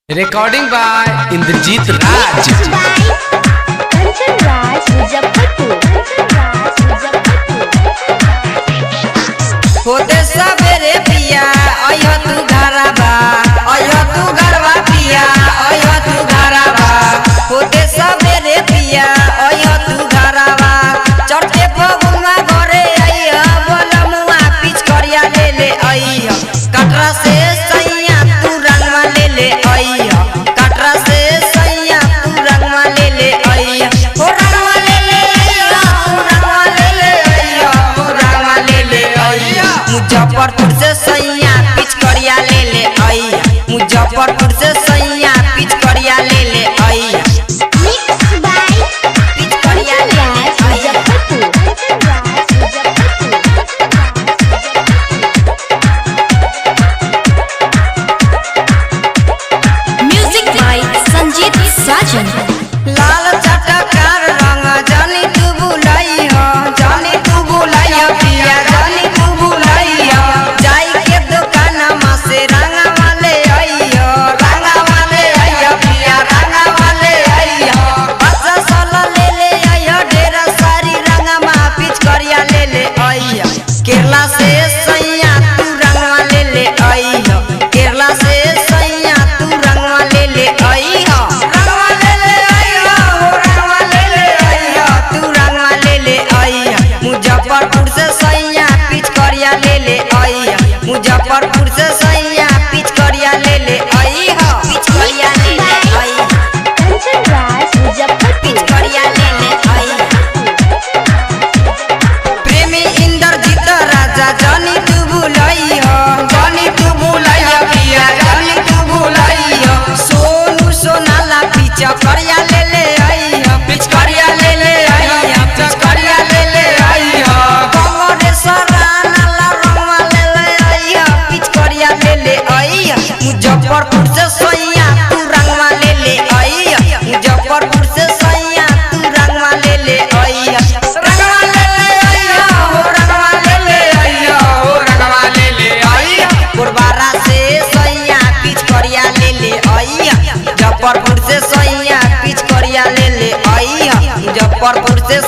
Recording by Indrajit राज। होते सवेरे पिया आयो तू घरवा, आयो तू घरवा पिया आयो तू घरवा। होते सवेरे पिया आयो तू घरवा, चढ़ते पगुआ घरे आइया बोला मुआ पिच करिया ले ले आइया। कटरा से सैया तू रंगवा ले ले आइया, कटरा से सैया तू रंगवा ले ले आइया। हो रंगवा ले ले आइया, तू रंगवा ले ले आइया, तू रंगवा ले ले आइया। मुजफ्फरपुर से सैया पिच करिया ले ले आइया, मुजफ्फरपुर से सैया पिच करिया ले ले आइया। पिच करिया ले ले आइया। म्यूजिक बाय संजीत साजन। लाल चटकार रंग जानी तू बुलाई हो, जानी तू बुलाई हो पिया, जानी तू बुलाई हो। जाई के दुकान में से रंगा वाले आइयो, रंगा वाले आइयो पिया, रंगा वाले आइयो। बच्चा सोला ले ले आइयो, ढेर सारी रंगा में पिच करिया ले ले आइयो। केरला से सैया तू रंगवा ले ले आइयो, केरला से सैया तू रंगवा ले ले आइयो। रंगवा ले ले आइयो, हो रंगवा ले ले आइयो, तू रंगवा ले ले आइयो। मुजफ्फरपुर से सैया पिच करिया ले ले आइयो, मुजफ्फरपुर से सैया पिच करिया ले ले आइयो। पिच करिया ले ले आइयो, पिच करिया ले ले आइयो। प्रेमी इंद्रजीत राजा जानी तू बुलाई हो, जानी तू बुलाई हो पिया, जानी तू बुलाई हो। सोनू सोनाला पिच करिया ले ले आई हो, पिच करिया ले ले आई हो, पिच करिया ले ले आई हो। कमरे सराना ला रंगवा ले ले आई हो, पिच करिया ले ले आई हो। मुजफ्फरपुर से सैया तू रंगवा ले ले आई हो, मुजफ्फरपुर से सैया तू रंगवा ले ले आई हो। रंगवा ले ले आई हो, हो रंगवा ले ले आई हो, हो रंगवा ले ले आई हो। पुरबारा से सैया पिच करिया ले ले आई हो, मुजफ्फरपुर से सैया पिच करिया ले ले आई हो, मुजफ्फरपुर से